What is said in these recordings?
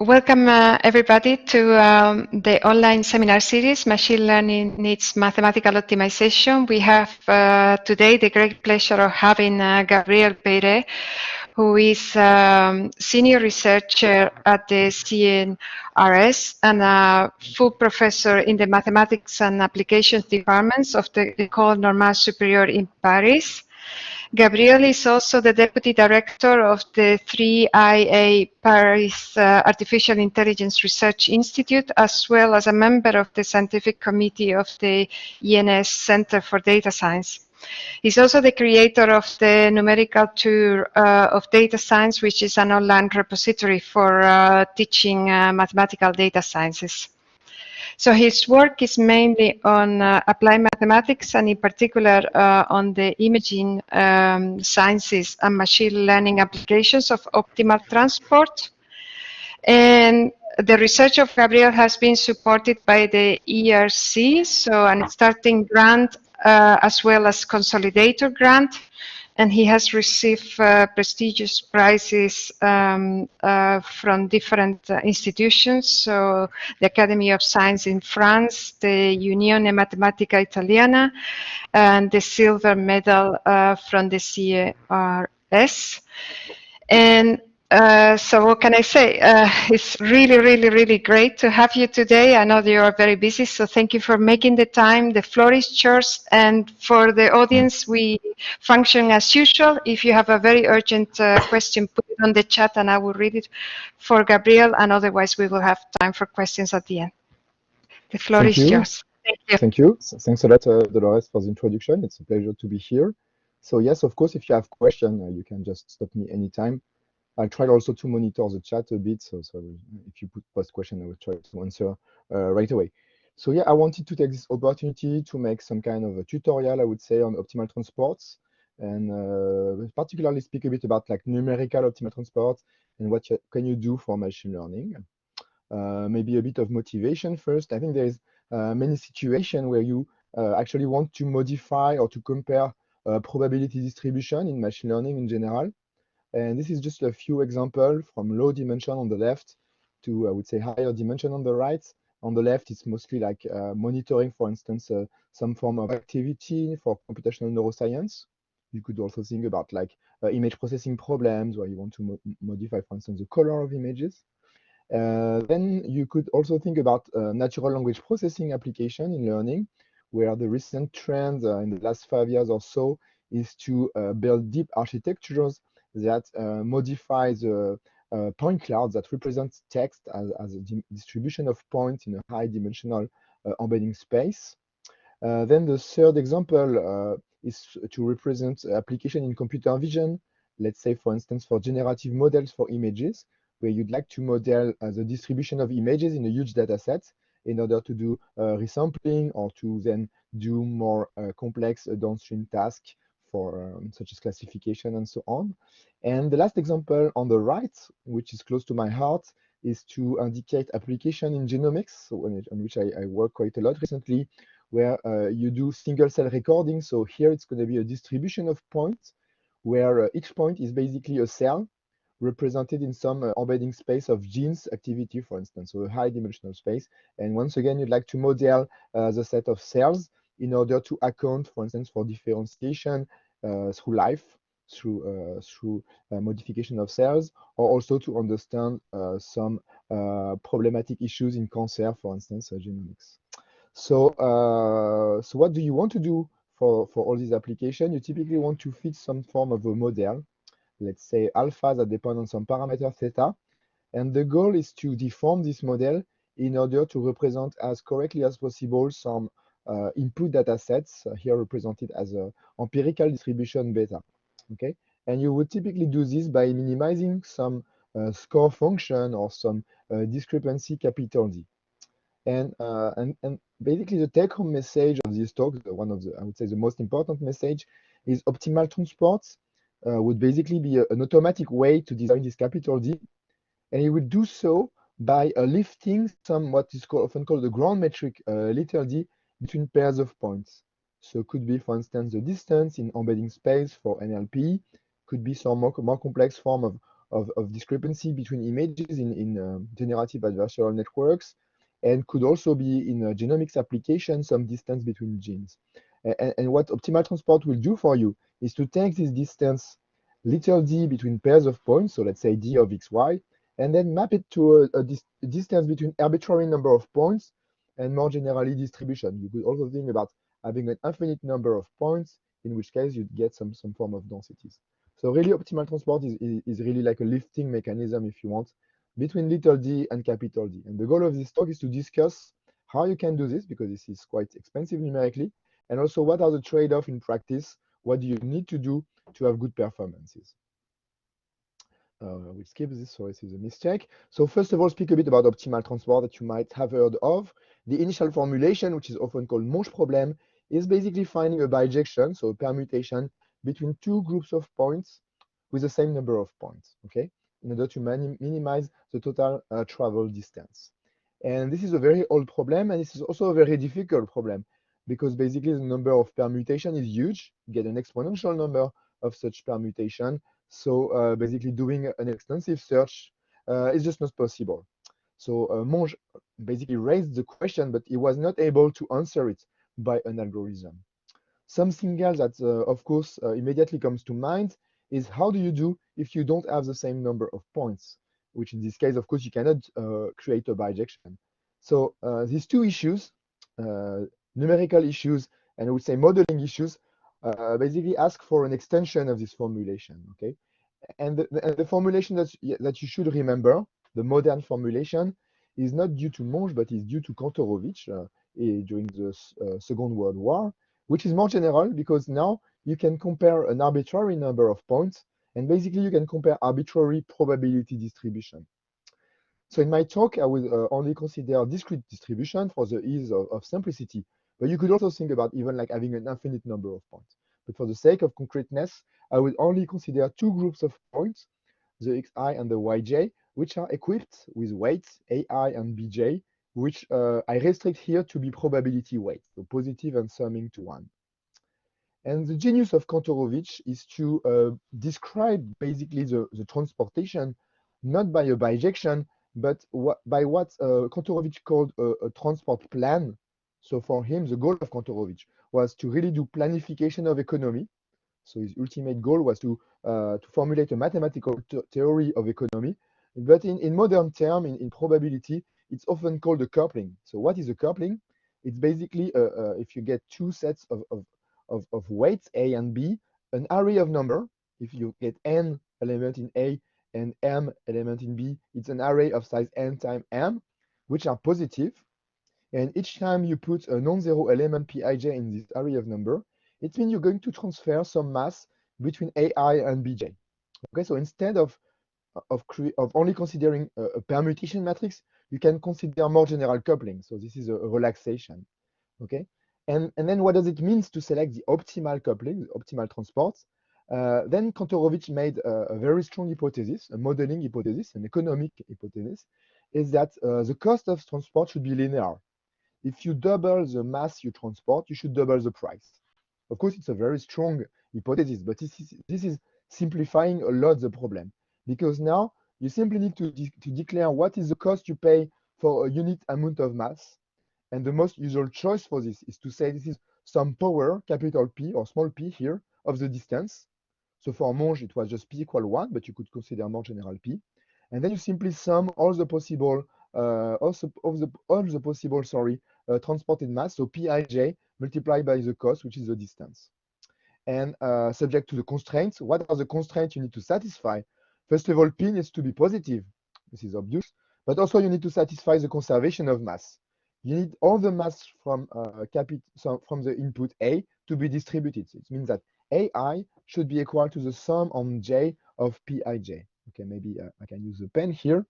Welcome everybody to the online seminar series, Machine Learning Needs Mathematical Optimization. We have today the great pleasure of having Gabriel Peyré, who is senior researcher at the CNRS and a full professor in the Mathematics and Applications departments of the École Normale Supérieure in Paris. Gabriel is also the Deputy Director of the 3IA Paris Artificial Intelligence Research Institute, as well as a member of the Scientific Committee of the ENS Center for Data Science. He's also the creator of the Numerical Tour of Data Science, which is an online repository for teaching mathematical data sciences. So his work is mainly on applied mathematics and in particular on the imaging sciences and machine learning applications of optimal transport. And the research of Gabriel has been supported by the ERC, so an starting grant as well as consolidator grant. And he has received prestigious prizes from different institutions, so the Academy of Science in France, the Unione Matematica Italiana, and the silver medal from the CRS. And so what can I say? It's really great to have you today. I know you are very busy, so thank you for making the time. The floor is yours. And for the audience, we function as usual. If you have a very urgent question, put it on the chat and I will read it for Gabriel, and otherwise we will have time for questions at the end. The floor is yours. Thank you. Thank you. Thanks a lot, Dolores, for the introduction. It's a pleasure to be here. So yes, of course, if you have questions, you can just stop me anytime. I'll try also to monitor the chat a bit, so if you post question, I will try to answer right away. So yeah, I wanted to take this opportunity to make some kind of a tutorial, I would say, on optimal transports, and particularly speak a bit about like numerical optimal transports and what can you do for machine learning. Maybe a bit of motivation first. I think there is many situations where you actually want to modify or to compare probability distribution in machine learning in general. And this is just a few examples from low dimension on the left to, I would say, higher dimension on the right. On the left, it's mostly like monitoring, for instance, some form of activity for computational neuroscience. You could also think about like image processing problems where you want to modify, for instance, the color of images. Then you could also think about natural language processing application in learning, where the recent trend in the last 5 years or so is to build deep architectures that modify the point clouds that represent text as a distribution of points in a high dimensional embedding space. Then the third example is to represent application in computer vision, let's say, for instance, for generative models for images, where you'd like to model the distribution of images in a huge data set in order to do resampling or to then do more complex downstream tasks for such as classification and so on. And the last example on the right, which is close to my heart, is to indicate application in genomics, so on which I work quite a lot recently, where you do single cell recording. So here it's going to be a distribution of points, where each point is basically a cell represented in some embedding space of genes activity, for instance, so a high dimensional space. And once again, you'd like to model the set of cells in order to account, for instance, for differentiation through life, through modification of cells, or also to understand some problematic issues in cancer, for instance, genomics. So, so what do you want to do for all these applications? You typically want to fit some form of a model, let's say alpha that depend on some parameter theta. And the goal is to deform this model in order to represent as correctly as possible some input data sets, here represented as a empirical distribution beta. Okay, and you would typically do this by minimizing some score function or some discrepancy capital D. And basically the take-home message of this talk, one of the, I would say, the most important message, is optimal transports would basically be an automatic way to design this capital D, and it would do so by lifting some what is often called the ground metric little d between pairs of points. So it could be, for instance, the distance in embedding space for NLP, could be some more complex form of discrepancy between images in generative adversarial networks, and could also be in a genomics application, some distance between genes. And what optimal transport will do for you is to take this distance, little d, between pairs of points, so let's say d of xy, and then map it to a distance between arbitrary number of points and more generally distribution. You could also think about having an infinite number of points, in which case you'd get some form of densities. So really optimal transport is really like a lifting mechanism, if you want, between little d and capital D. And the goal of this talk is to discuss how you can do this, because this is quite expensive numerically, and also what are the trade-offs in practice, what do you need to do to have good performances. We'll skip this, sorry, this is a mistake. So first of all, speak a bit about optimal transport that you might have heard of. The initial formulation, which is often called Monge problem, is basically finding a bijection, so a permutation between two groups of points with the same number of points, okay, in order to minimize the total travel distance. And this is a very old problem, and this is also a very difficult problem, because basically the number of permutation is huge. You get an exponential number of such permutation. So basically doing an extensive search is just not possible. So Monge basically raised the question, but he was not able to answer it by an algorithm. Something else that, of course, immediately comes to mind is how do you do if you don't have the same number of points, which in this case, of course, you cannot create a bijection. So these two issues, numerical issues, and I would say modeling issues, basically ask for an extension of this formulation, okay? And the formulation that you should remember, the modern formulation, is not due to Monge, but is due to Kantorovitch during the Second World War, which is more general because now you can compare an arbitrary number of points, and basically you can compare arbitrary probability distribution. So in my talk, I will only consider discrete distribution for the ease of simplicity, but you could also think about even like having an infinite number of points. But for the sake of concreteness, I will only consider two groups of points, the xi and the yj, which are equipped with weights ai and bj, which I restrict here to be probability weights, so positive and summing to 1. And the genius of Kantorovitch is to describe basically the transportation, not by a bijection, but by what Kantorovitch called a transport plan. So for him, the goal of Kantorovitch was to really do planification of economy. So his ultimate goal was to formulate a mathematical theory of economy. But in modern term, in probability, it's often called a coupling. So what is a coupling? It's basically if you get two sets of weights, A and B, an array of number. If you get n element in A and m element in B, it's an array of size n times m, which are positive. And each time you put a non-zero element Pij in this array of number, it means you're going to transfer some mass between Ai and Bj. Okay, so instead of only considering a permutation matrix, you can consider more general coupling. So this is a relaxation. Okay, and then what does it mean to select the optimal coupling, the optimal transports? Then Kantorovitch made a very strong hypothesis, a modeling hypothesis, an economic hypothesis, is that the cost of transport should be linear. If you double the mass you transport, you should double the price. Of course, it's a very strong hypothesis, but this is simplifying a lot the problem, because now you simply need to declare what is the cost you pay for a unit amount of mass. And the most usual choice for this is to say this is some power, capital P or small p here, of the distance. So for Monge, it was just p equal 1, but you could consider more general p. And then you simply sum all the possible, transported mass, so Pij multiplied by the cost, which is the distance. And subject to the constraints, what are the constraints you need to satisfy? First of all, P needs to be positive. This is obvious. But also you need to satisfy the conservation of mass. You need all the mass from the input A to be distributed. So it means that AI should be equal to the sum on J of Pij. Okay, maybe I can use the pen here.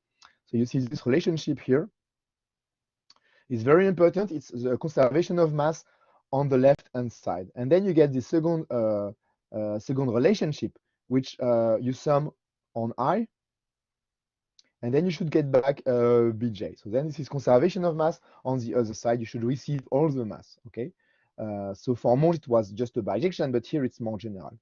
So you see this relationship here is very important. It's the conservation of mass on the left-hand side. And then you get the second relationship, which you sum on I, and then you should get back Bj. So then this is conservation of mass. On the other side, you should receive all the mass, okay? So for Monge, it was just a bijection, but here it's more general.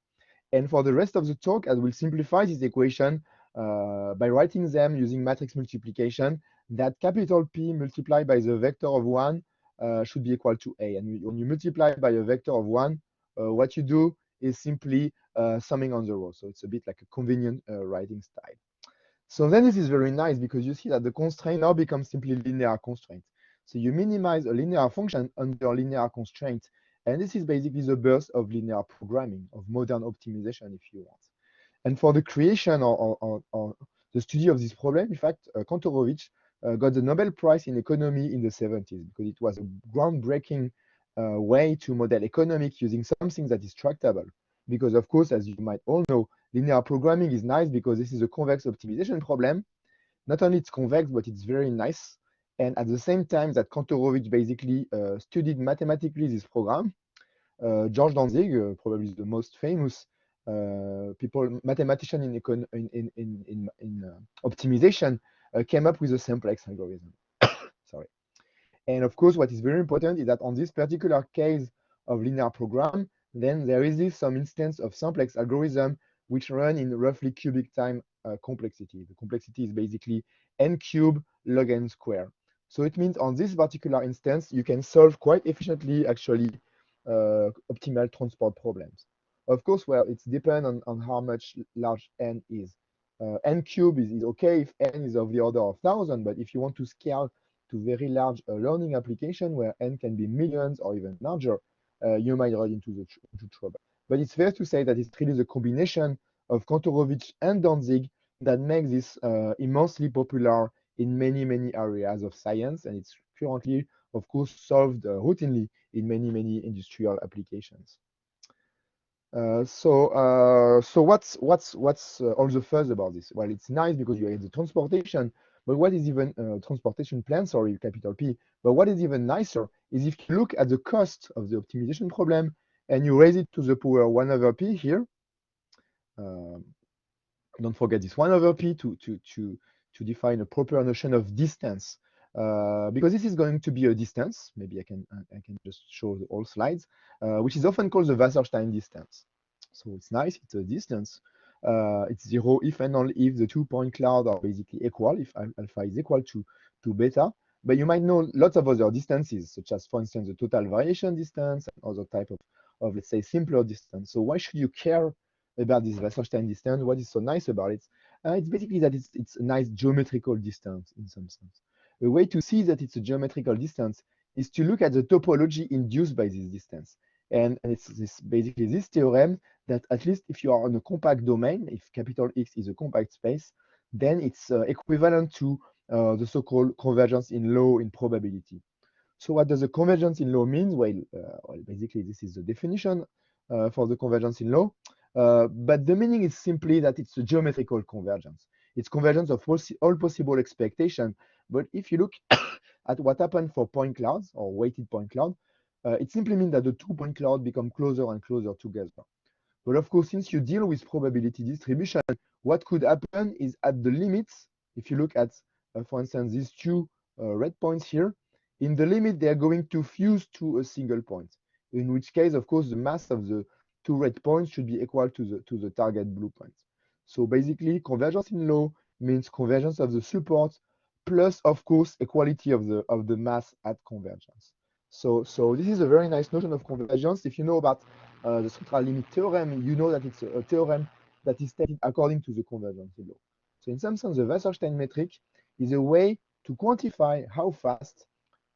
And for the rest of the talk, I will simplify this equation by writing them using matrix multiplication, that capital P multiplied by the vector of 1 should be equal to A. And when you multiply by a vector of 1, what you do is simply summing on the row. So it's a bit like a convenient writing style. So then this is very nice because you see that the constraint now becomes simply linear constraint. So you minimize a linear function under linear constraint. And this is basically the birth of linear programming, of modern optimization, if you want. And for the creation or the study of this problem, in fact, Kantorovitch got the Nobel Prize in economy in the 70s because it was a groundbreaking way to model economics using something that is tractable. Because of course, as you might all know, linear programming is nice because this is a convex optimization problem. Not only it's convex, but it's very nice. And at the same time that Kantorovitch basically studied mathematically this program, George Danzig, probably the most famous mathematician in optimization, came up with a simplex algorithm. Sorry. And of course, what is very important is that on this particular case of linear program, then there is some instance of simplex algorithm which run in roughly cubic time complexity. The complexity is basically n cube log n square. So it means on this particular instance, you can solve quite efficiently actually optimal transport problems. Of course, well, it's depend on how much large n is. N cube is okay if n is of the order of 1,000, but if you want to scale to very large learning application where n can be millions or even larger, you might run into trouble. But it's fair to say that it's really the combination of Kantorovitch and Danzig that makes this immensely popular in many, many areas of science. And it's currently, of course, solved routinely in many, many industrial applications. So what's all the fuss about this? Well, it's nice because you have the transportation, but what is even transportation plan, sorry, capital P, but what is even nicer is if you look at the cost of the optimization problem and you raise it to the power 1 over P here, don't forget this 1 over P to define a proper notion of distance. Because this is going to be a distance, maybe I can just show the all slides, which is often called the Wasserstein distance. So it's nice, it's a distance. It's 0 if and only if the 2-point cloud are basically equal, if alpha is equal to beta. But you might know lots of other distances, such as, for instance, the total variation distance and other type of let's say, simpler distance. So why should you care about this Wasserstein distance? What is so nice about it? It's basically that it's a nice geometrical distance in some sense. A way to see that it's a geometrical distance is to look at the topology induced by this distance. And it's basically this theorem that at least if you are on a compact domain, if capital X is a compact space, then it's equivalent to the so-called convergence in law in probability. So what does the convergence in law mean? Well, basically this is the definition for the convergence in law. But the meaning is simply that it's a geometrical convergence. It's convergence of all possible expectation. But if you look at what happened for point clouds or weighted point cloud, it simply means that the 2-point cloud become closer and closer together. But of course, since you deal with probability distribution, what could happen is at the limits, if you look at, for instance, these two red points here, in the limit, they are going to fuse to a single point, in which case, of course, the mass of the 2 red points should be equal to the target blue point. So basically, convergence in law means convergence of the support plus, of course, equality of the mass at convergence. So this is a very nice notion of convergence. If you know about the central limit theorem, you know that it's a theorem that is stated according to the convergence in law. So in some sense, the Wasserstein metric is a way to quantify how fast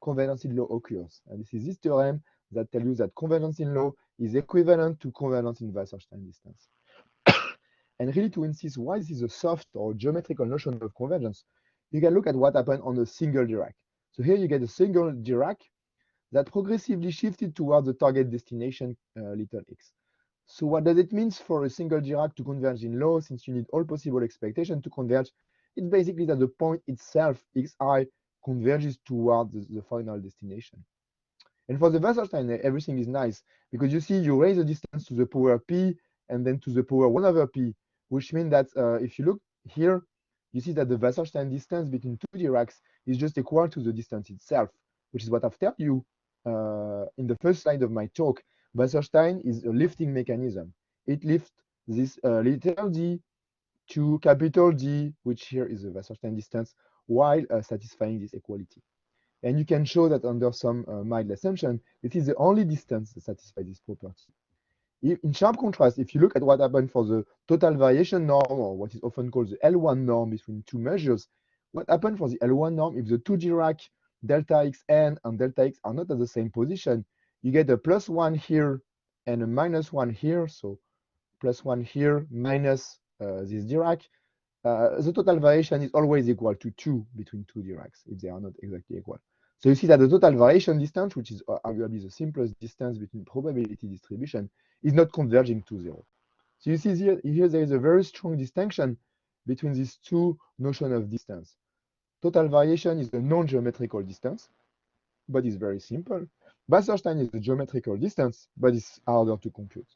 convergence in law occurs. And this is this theorem that tells you that convergence in law is equivalent to convergence in Wasserstein distance. And really to insist why this is a soft or geometrical notion of convergence, you can look at what happened on a single Dirac. So here you get a single Dirac that progressively shifted towards the target destination little x. So what does it mean for a single Dirac to converge in law, since you need all possible expectation to converge? It's basically that the point itself, xi, converges towards the final destination. And for the Wasserstein, everything is nice because you see you raise the distance to the power p and then to the power 1 over p, which means that if you look here, you see that the Wasserstein distance between 2 Diracs is just equal to the distance itself, which is what I've told you in the first slide of my talk. Wasserstein is a lifting mechanism. It lifts this little d to capital D, which here is the Wasserstein distance, while satisfying this equality. And you can show that under some mild assumption, this is the only distance that satisfies this property. In sharp contrast, if you look at what happened for the total variation norm, or what is often called the L1 norm between two measures, what happened for the L1 norm, if the two Dirac delta xn and delta x are not at the same position, you get a +1 here and a -1 here, so +1 here minus this Dirac. The total variation is always equal to 2 between two Diracs if they are not exactly equal. So you see that the total variation distance, which is arguably the simplest distance between probability distribution, is not converging to 0. So you see here there is a very strong distinction between these two notions of distance. Total variation is a non-geometrical distance, but it's very simple. Wasserstein is the geometrical distance, but it's harder to compute.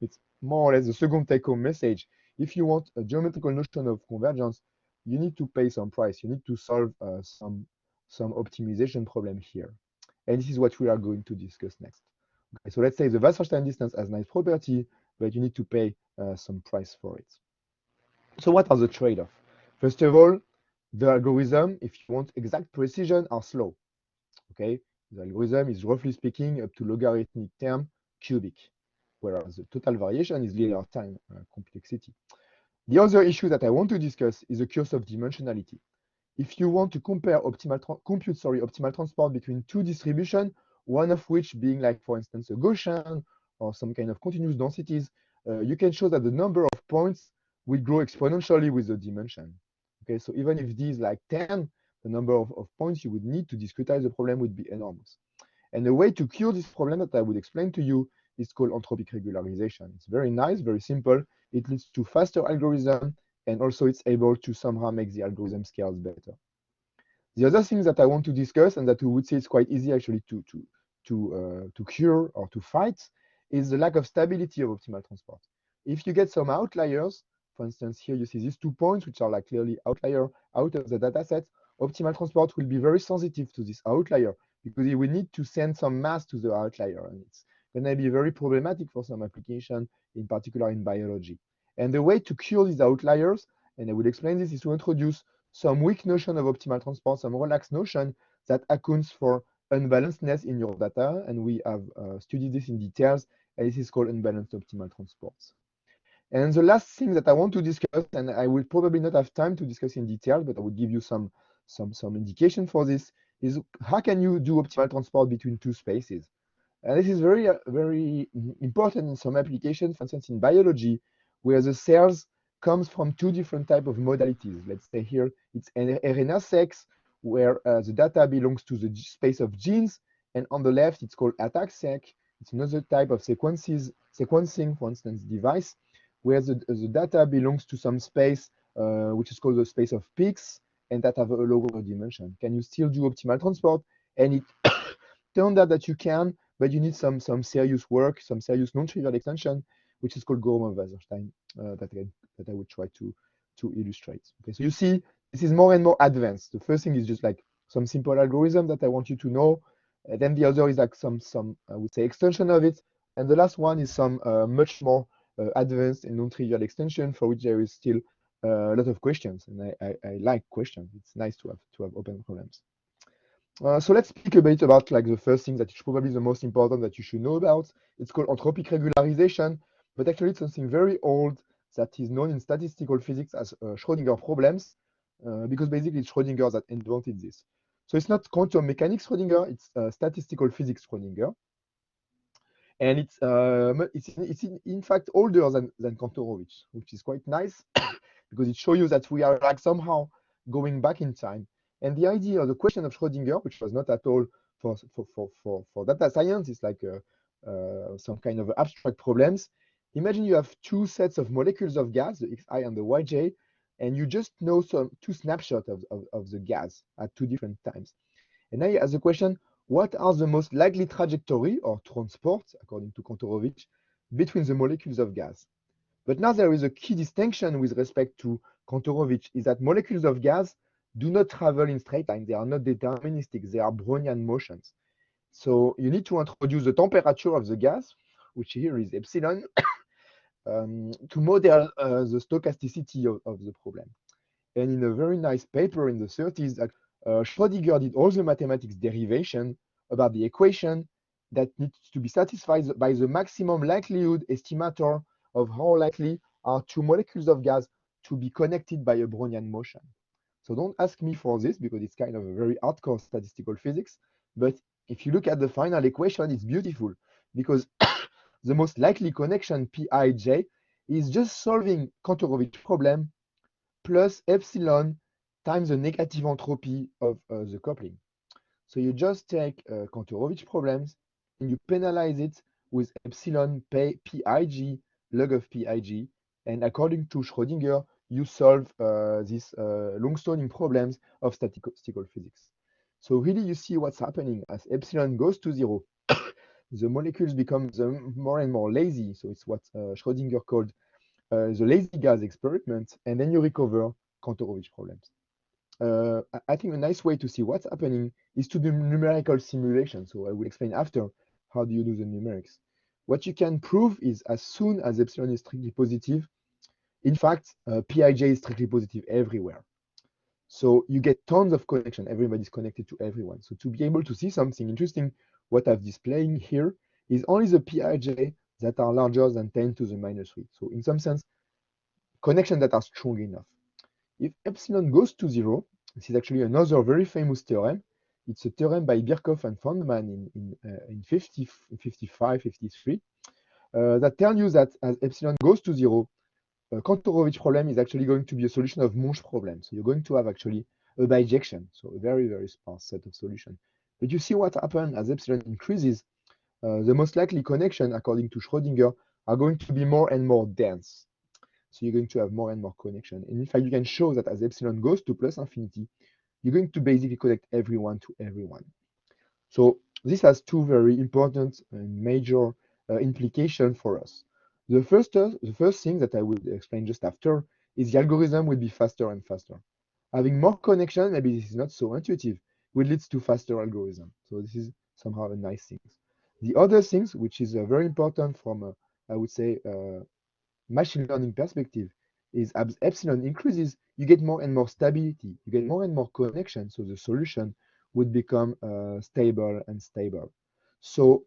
It's more or less the second take-home message. If you want a geometrical notion of convergence, you need to pay some price. You need to solve some optimization problem here. And this is what we are going to discuss next. Okay, so let's say the Wasserstein distance has nice property, but you need to pay some price for it. So what are the trade-offs? First of all, the algorithm, if you want exact precision, are slow. Okay, the algorithm is roughly speaking up to logarithmic term cubic, whereas the total variation is linear time complexity. The other issue that I want to discuss is the curse of dimensionality. If you want to compare optimal transport between two distributions, one of which being like, for instance, a Gaussian or some kind of continuous densities, you can show that the number of points will grow exponentially with the dimension. Okay, so even if d is like 10, the number of points you would need to discretize the problem would be enormous. And the way to cure this problem that I would explain to you is called entropic regularization. It's very nice, very simple. It leads to faster algorithm, and also it's able to somehow make the algorithm scales better. The other thing that I want to discuss, and that we would say it's quite easy actually to cure or to fight, is the lack of stability of optimal transport. If you get some outliers, for instance, here you see these 2 points, which are like clearly outlier out of the data set, optimal transport will be very sensitive to this outlier because it will need to send some mass to the outlier, and it's going to be very problematic for some application, in particular in biology. And the way to cure these outliers, and I will explain this, is to introduce some weak notion of optimal transport, some relaxed notion that accounts for unbalancedness in your data, and we have studied this in details, and this is called unbalanced optimal transports. And the last thing that I want to discuss, and I will probably not have time to discuss in detail, but I will give you some indication for this, is how can you do optimal transport between two spaces? And this is very important in some applications, for instance, in biology, where the cells comes from two different types of modalities. Let's say here it's an RNA-seq, where the data belongs to the space of genes, and on the left it's called ATAC-seq. It's another type of sequencing, for instance, device, where the data belongs to some space which is called the space of peaks, and that have a lower dimension. Can you still do optimal transport? And it turned out that you can, but you need some serious work, some serious non-trivial extension, which is called Gromov-Wasserstein, that I would try to illustrate. Okay, so you see, this is more and more advanced. The first thing is just like some simple algorithm that I want you to know. Then the other is like some I would say extension of it, and the last one is some much more advanced and non-trivial extension for which there is still a lot of questions, and I like questions. It's nice to have open problems. So let's speak a bit about like the first thing that is probably the most important that you should know about. It's called entropic regularization, but actually it's something very old that is known in statistical physics as Schrodinger problems, because basically it's Schrodinger that invented this. So it's not quantum mechanics Schrodinger, it's statistical physics Schrodinger. And it's in fact older than Kantorovitch, which is quite nice because it shows you that we are like somehow going back in time. And the idea, the question of Schrodinger, which was not at all for data science, is like some kind of abstract problems. Imagine you have two sets of molecules of gas, the Xi and the Yj, and you just know two snapshots of the gas at two different times. And now you ask the question, what are the most likely trajectory or transport, according to Kantorovitch, between the molecules of gas? But now there is a key distinction with respect to Kantorovitch, is that molecules of gas do not travel in straight line. They are not deterministic. They are Brownian motions. So you need to introduce the temperature of the gas, which here is epsilon, to model the stochasticity of the problem. And in a very nice paper in the 30s, Schrodinger did all the mathematics derivation about the equation that needs to be satisfied by the maximum likelihood estimator of how likely are two molecules of gas to be connected by a Brownian motion. So don't ask me for this because it's kind of a very hardcore statistical physics. But if you look at the final equation, it's beautiful because the most likely connection, Pij, is just solving Kantorovitch problem plus epsilon times the negative entropy of the coupling. So you just take Kantorovitch problems and you penalize it with epsilon Pig log of Pig. And according to Schrodinger, you solve these long-standing problems of statistical physics. So really you see what's happening as epsilon goes to 0. The molecules become more and more lazy. So it's what Schrodinger called the lazy gas experiment, and then you recover Kantorovitch problems. I think a nice way to see what's happening is to do numerical simulation. So I will explain after how do you do the numerics. What you can prove is as soon as epsilon is strictly positive, in fact, Pij is strictly positive everywhere. So you get tons of connection. Everybody's connected to everyone. So to be able to see something interesting, what I've displaying here is only the Pij that are larger than 10 to the minus 3. So in some sense, connections that are strong enough. If epsilon goes to 0, this is actually another very famous theorem. It's a theorem by Birkhoff and Feynman in 55, 53, that tells you that as epsilon goes to 0, Kantorovitch problem is actually going to be a solution of Monge problem. So you're going to have actually a bijection, so a very, very sparse set of solutions. But you see what happens as epsilon increases, the most likely connection, according to Schrodinger, are going to be more and more dense. So you're going to have more and more connection. And in fact, you can show that as epsilon goes to plus infinity, you're going to basically connect everyone to everyone. So this has two very important and major implications for us. The first thing that I will explain just after is the algorithm will be faster and faster. Having more connection, maybe this is not so intuitive, will lead to faster algorithm. So this is somehow a nice thing. The other things, which is very important from, I would say, machine learning perspective, is as epsilon increases, you get more and more stability, you get more and more connection, so the solution would become stable and stable. So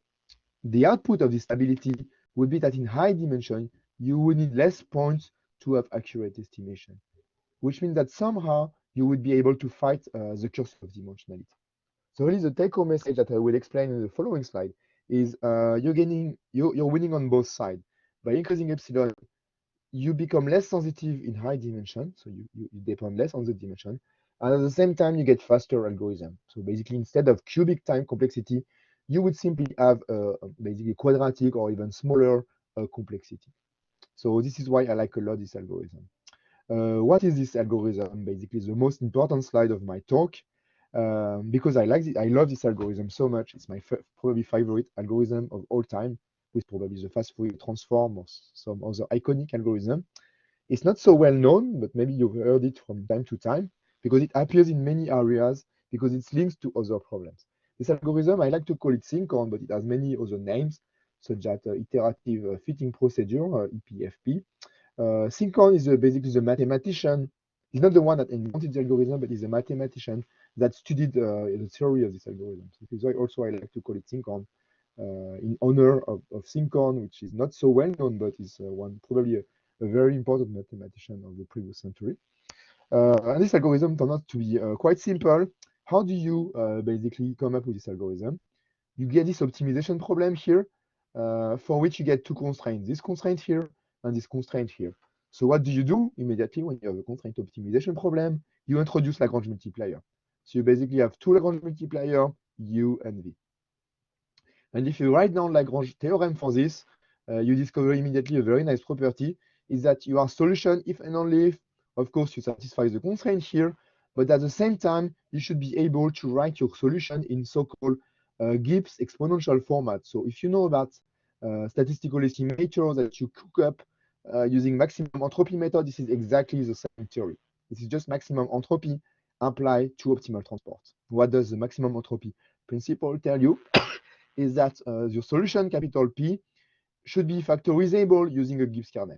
the output of this stability would be that in high dimension, you would need less points to have accurate estimation, which means that somehow you would be able to fight the curse of dimensionality. So really the take-home message that I will explain in the following slide is you're winning on both sides. By increasing epsilon, you become less sensitive in high dimension, so you depend less on the dimension, and at the same time you get faster algorithm. So basically, instead of cubic time complexity, you would simply have basically quadratic or even smaller complexity. So this is why I like a lot this algorithm. What is this algorithm? Basically, the most important slide of my talk, because I love this algorithm so much. It's my probably favorite algorithm of all time, with probably the fast Fourier transform or some other iconic algorithm. It's not so well known, but maybe you've heard it from time to time because it appears in many areas because it's linked to other problems. This algorithm, I like to call it Sinkhorn, but it has many other names, such as iterative fitting procedure, EPFP. Sinkhorn is basically the mathematician. He's not the one that invented the algorithm, but he's a mathematician that studied the theory of this algorithm. So this is why also I like to call it Sinkhorn, in honor of Sinkhorn, which is not so well known, but is probably a very important mathematician of the previous century. And this algorithm turned out to be quite simple. How do you basically come up with this algorithm? You get this optimization problem here, for which you get two constraints, this constraint here and this constraint here. So what do you do immediately when you have a constraint optimization problem? You introduce Lagrange multiplier. So you basically have two Lagrange multiplier, U and V. And if you write down Lagrange theorem for this, you discover immediately a very nice property, is that you are solution if and only if, of course, you satisfy the constraint here, but at the same time, you should be able to write your solution in so-called Gibbs exponential format. So if you know about statistical estimators that you cook up using maximum entropy method, this is exactly the same theory. This is just maximum entropy applied to optimal transport. What does the maximum entropy principle tell you? Is that your solution, capital P, should be factorizable using a Gibbs kernel.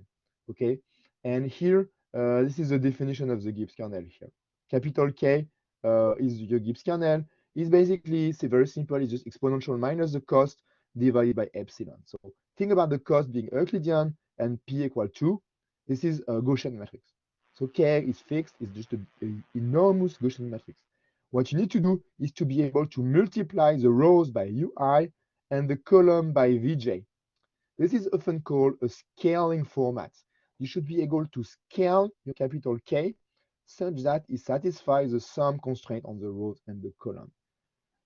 Okay, and here this is the definition of the Gibbs kernel here. Capital K is your Gibbs kernel. Is basically, it's very simple. It's just exponential minus the cost divided by epsilon. So think about the cost being Euclidean and P equal 2. This is a Gaussian matrix. So K is fixed. It's just an enormous Gaussian matrix. What you need to do is to be able to multiply the rows by UI and the column by VJ. This is often called a scaling format. You should be able to scale your capital K such that it satisfies the sum constraint on the rows and the column.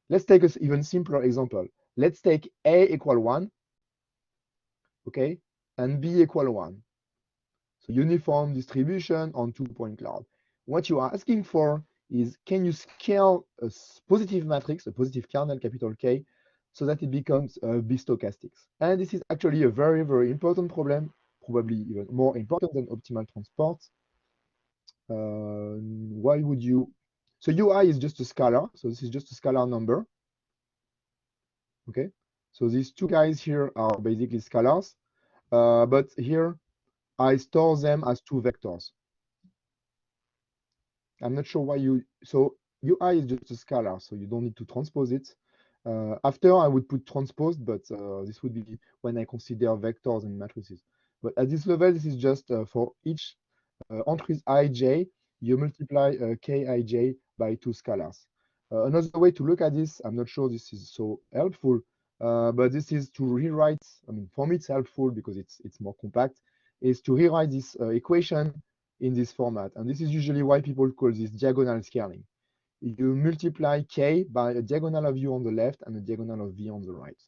Let's take an even simpler example. Let's take A equal 1, okay, and B equal 1. So uniform distribution on 2-point cloud. What you are asking for is, can you scale a positive matrix, a positive kernel, capital K, so that it becomes bistochastics? And this is actually a very, very important problem, probably even more important than optimal transport. Why would you? So UI is just a scalar. So this is just a scalar number. Okay. So these two guys here are basically scalars. But here I store them as two vectors. I'm not sure why you. So UI is just a scalar, so you don't need to transpose it. After I would put transposed, but this would be when I consider vectors and matrices. But at this level, this is just for each entries ij, you multiply kij by two scalars. Another way to look at this, I'm not sure this is so helpful, but this is to rewrite, I mean, for me it's helpful because it's more compact, is to rewrite this equation in this format. And this is usually why people call this diagonal scaling. You multiply k by a diagonal of u on the left and a diagonal of v on the right.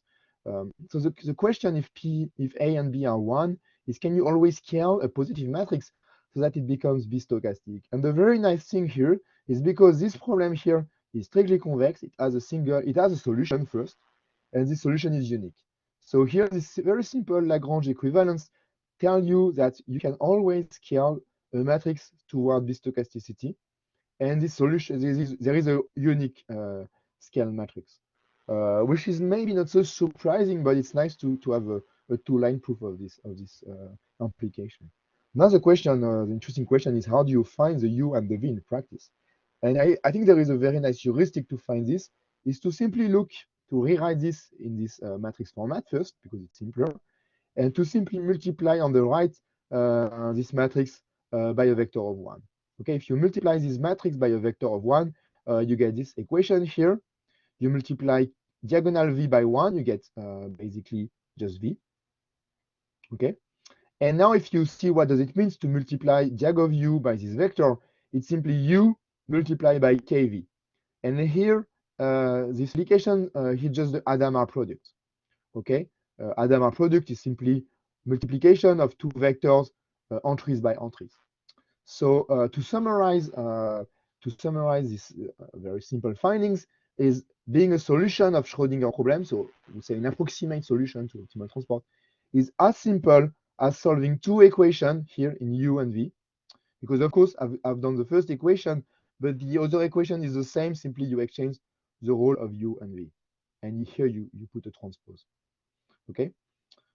So the question if A and B are 1 is, can you always scale a positive matrix so that it becomes bistochastic? And the very nice thing here is, because this problem here is strictly convex, it has a solution first, and this solution is unique. So here, this very simple Lagrange equivalence tell you that you can always scale a matrix toward bistochasticity. And this solution, there is a unique scale matrix, which is maybe not so surprising, but it's nice to have a two-line proof of this implication. Now the question, the interesting question is, how do you find the U and the V in practice? And I think there is a very nice heuristic to find this, is to simply look to rewrite this in this matrix format first, because it's simpler, and to simply multiply on the right this matrix by a vector of 1. Okay, if you multiply this matrix by a vector of 1, you get this equation here. You multiply diagonal v by 1, you get basically just v. Okay, and now if you see what does it mean to multiply diag of u by this vector, it's simply u multiplied by kv. And here, this application is just the Hadamard product. Okay, Hadamard product is simply multiplication of two vectors, entries by entries. So to summarize this very simple findings, is being a solution of Schrodinger problem, so we say an approximate solution to optimal transport, is as simple as solving two equations here in U and V. Because of course I've done the first equation, but the other equation is the same, simply you exchange the role of U and V. And here you put a transpose. Okay?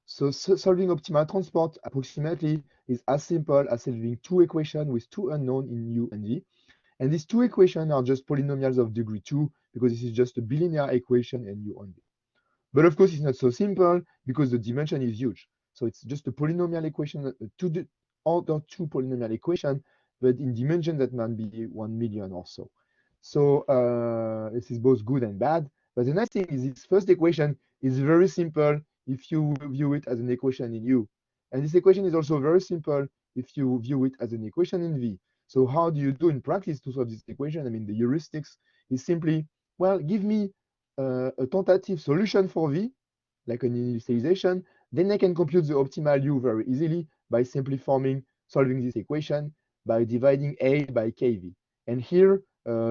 So solving optimal transport approximately is as simple as solving two equations with two unknowns in U and V. And these two equations are just polynomials of degree 2, because this is just a bilinear equation in U and V. But of course, it's not so simple because the dimension is huge. So it's just a polynomial equation, order 2 polynomial equation, but in dimension that might be 1 million or so. So this is both good and bad. But the nice thing is this first equation is very simple if you view it as an equation in U. And this equation is also very simple if you view it as an equation in V. So how do you do in practice to solve this equation? I mean, the heuristics is simply, well, give me a tentative solution for V, like an initialization, then I can compute the optimal U very easily by simply solving this equation by dividing A by KV. And here,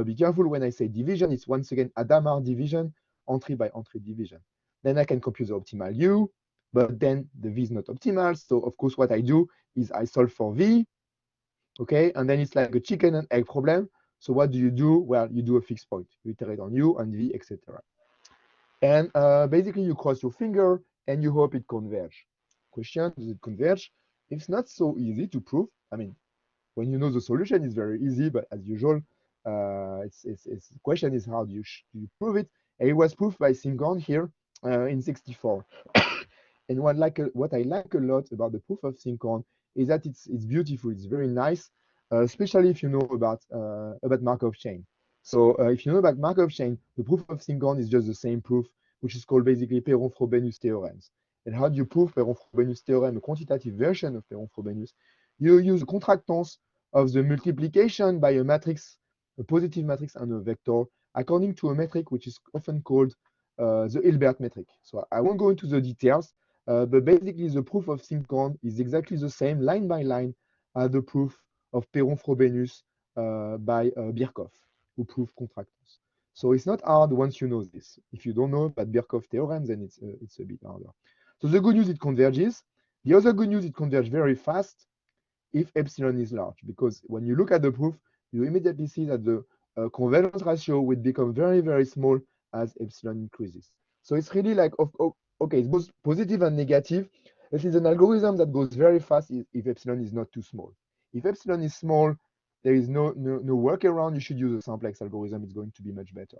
be careful when I say division, it's once again Hadamard division, entry by entry division. Then I can compute the optimal U, but then the V is not optimal. So of course, what I do is I solve for V, okay? And then it's like a chicken and egg problem. So what do? Well, you do a fixed point. You iterate on U and V, etc. And basically you cross your finger and you hope it converges. question, does it converge? It's not so easy to prove. I mean, when you know the solution, it's very easy, but as usual, the question is how do you prove it? And it was proved by Sinkhorn here in 64. And what I like a lot about the proof of Sinkhorn is that it's beautiful, it's very nice, especially if you know about Markov chain. So if you know about Markov chain, the proof of Sinkhorn is just the same proof, which is called basically Perron-Frobenius theorems. And how do you prove Perron-Frobenius theorem, a quantitative version of Perron-Frobenius? You use contractance of the multiplication by a matrix, a positive matrix and a vector, according to a metric which is often called the Hilbert metric. So I won't go into the details, but basically the proof of Sinkhorn is exactly the same line by line as the proof of Perron-Frobenius by Birkhoff, who proved contractance. So it's not hard once you know this. If you don't know about Birkhoff theorem, then it's a bit harder. So the good news, it converges. The other good news, it converges very fast if epsilon is large, because when you look at the proof, you immediately see that the convergence ratio will become very, very small as epsilon increases. So it's really like, okay, it's both positive and negative. This is an algorithm that goes very fast if epsilon is not too small. If epsilon is small, there is no workaround. You should use a simplex algorithm. It's going to be much better.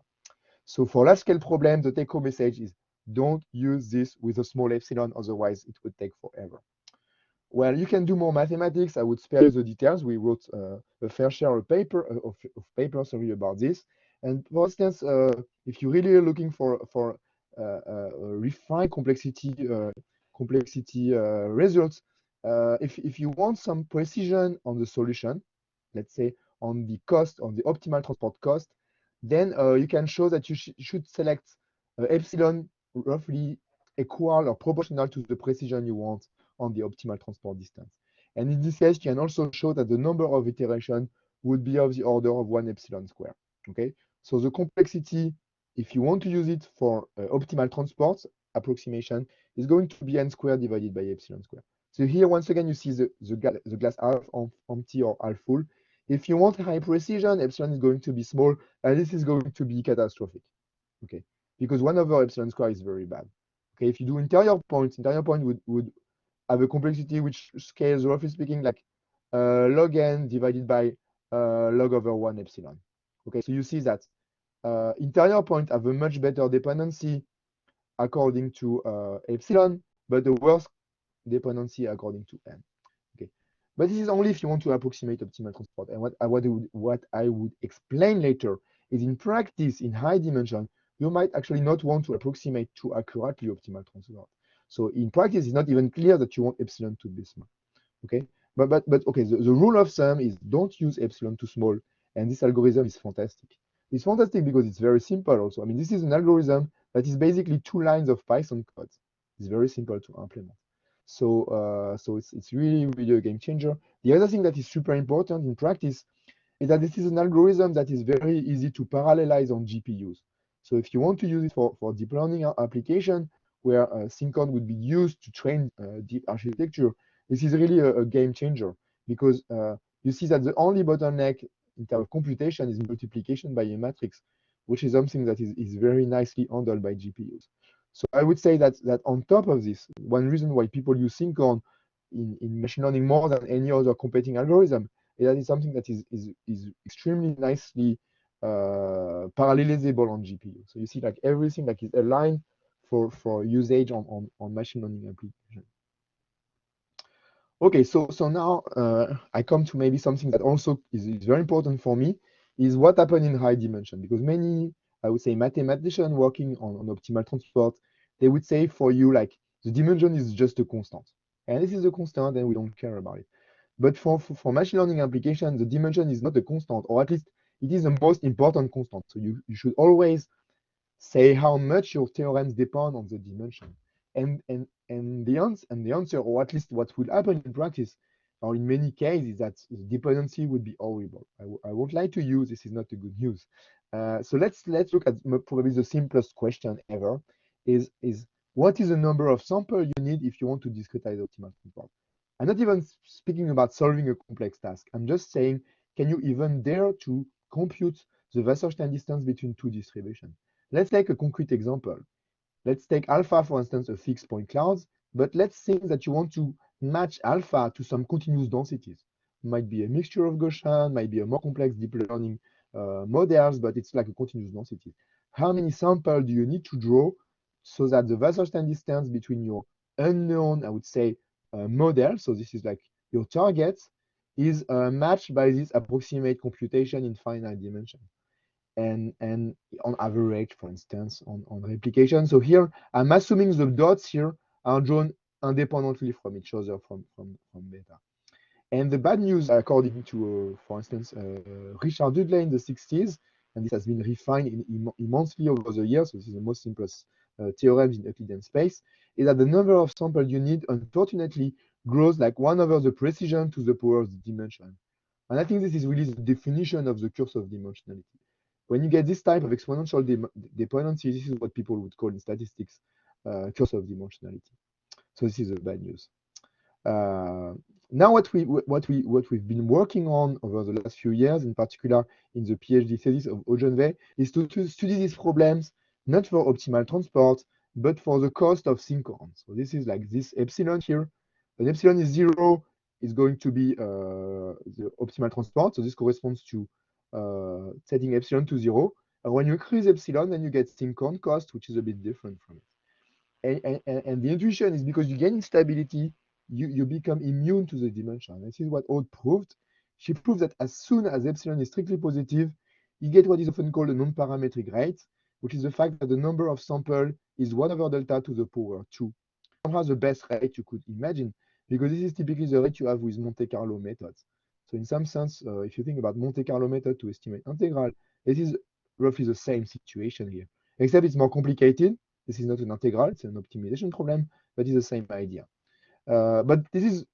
So for large scale problems, the take home message is don't use this with a small epsilon, otherwise it would take forever. Well, you can do more mathematics. I would spare you the details. We wrote a fair share of papers about this. And for instance, if you really are looking for refined complexity results, if you want some precision on the solution, let's say on the cost, on the optimal transport cost, then you can show that you should select epsilon roughly equal or proportional to the precision you want on the optimal transport distance. And in this case, you can also show that the number of iterations would be of the order of 1 epsilon square. Okay, so the complexity, if you want to use it for optimal transport approximation, is going to be n squared divided by epsilon square. So here, once again, you see the glass half empty or half full. If you want high precision, epsilon is going to be small, and this is going to be catastrophic. Okay, because 1 over epsilon square is very bad. Okay, if you do interior point would have a complexity which scales, roughly speaking, like log n divided by log over 1 epsilon. Okay, so you see that interior point have a much better dependency according to epsilon, but the worst dependency according to n. Okay, but this is only if you want to approximate optimal transport. And what I would explain later is in practice, in high dimension, you might actually not want to approximate too accurately optimal transport. So in practice, it's not even clear that you want epsilon to be small. Okay, but okay, the rule of thumb is don't use epsilon too small, and this algorithm is fantastic. It's fantastic because it's very simple also. I mean, this is an algorithm that is basically 2 lines of Python code. It's very simple to implement. So it's really, really a game changer. The other thing that is super important in practice is that this is an algorithm that is very easy to parallelize on GPUs. So if you want to use it for deep learning application, where Sinkhorn would be used to train deep architecture, this is really a game changer, because you see that the only bottleneck in terms of computation is multiplication by a matrix, which is something that is very nicely handled by GPUs. So I would say that on top of this, one reason why people use Sinkhorn in machine learning more than any other competing algorithm is that it's something that is extremely nicely parallelizable on GPU. So you see like everything like is aligned for usage on machine learning application. Okay, so now I come to maybe something that also is very important for me, is what happened in high dimension, because many, I would say, mathematicians working on optimal transport, they would say for you like the dimension is just a constant, and this is a constant and we don't care about it. But for machine learning application, the dimension is not a constant, or at least it is the most important constant. So you should always say how much your theorems depend on the dimension. And the answer, or at least what will happen in practice, or in many cases, is that the dependency would be horrible. I won't lie to you, this is not a good news. So let's look at probably the simplest question ever, is what is the number of samples you need if you want to discretize optimal transport? I'm not even speaking about solving a complex task. I'm just saying, can you even dare to compute the Wasserstein distance between 2 distributions? Let's take a concrete example. Let's take alpha, for instance, a fixed point cloud. But let's think that you want to match alpha to some continuous densities. Might be a mixture of Gaussian, might be a more complex deep learning models, but it's like a continuous density. How many samples do you need to draw so that the Wasserstein distance between your unknown, I would say, model, so this is like your target, is matched by this approximate computation in finite dimension. And on average, for instance, on replication. So here, I'm assuming the dots here are drawn independently from each other from beta. And the bad news, according to, for instance, Richard Dudley in the 60s, and this has been refined immensely over the years, so this is the most simplest theorems in Euclidean space, is that the number of samples you need, unfortunately, grows like 1 over the precision to the power of the dimension. And I think this is really the definition of the curse of dimensionality. When you get this type of exponential dependency, this is what people would call in statistics curse of dimensionality. So this is the bad news. Now what we've been working on over the last few years, in particular in the PhD thesis of Ojenve, is to study these problems not for optimal transport, but for the cost of Sinkhorn. So this is like this epsilon here. When epsilon is 0, is going to be the optimal transport. So this corresponds to setting epsilon to 0. And when you increase epsilon, then you get Sinkhorn cost, which is a bit different from it. And the intuition is because you gain instability, you become immune to the dimension. This is what Aude proved. She proved that as soon as epsilon is strictly positive, you get what is often called a non-parametric rate, which is the fact that the number of samples is 1 over delta to the power 2. Somehow the best rate you could imagine, because this is typically the rate you have with Monte Carlo methods. So in some sense, if you think about Monte Carlo method to estimate integral, this is roughly the same situation here, except it's more complicated. This is not an integral, it's an optimization problem, but it's the same idea. But this is,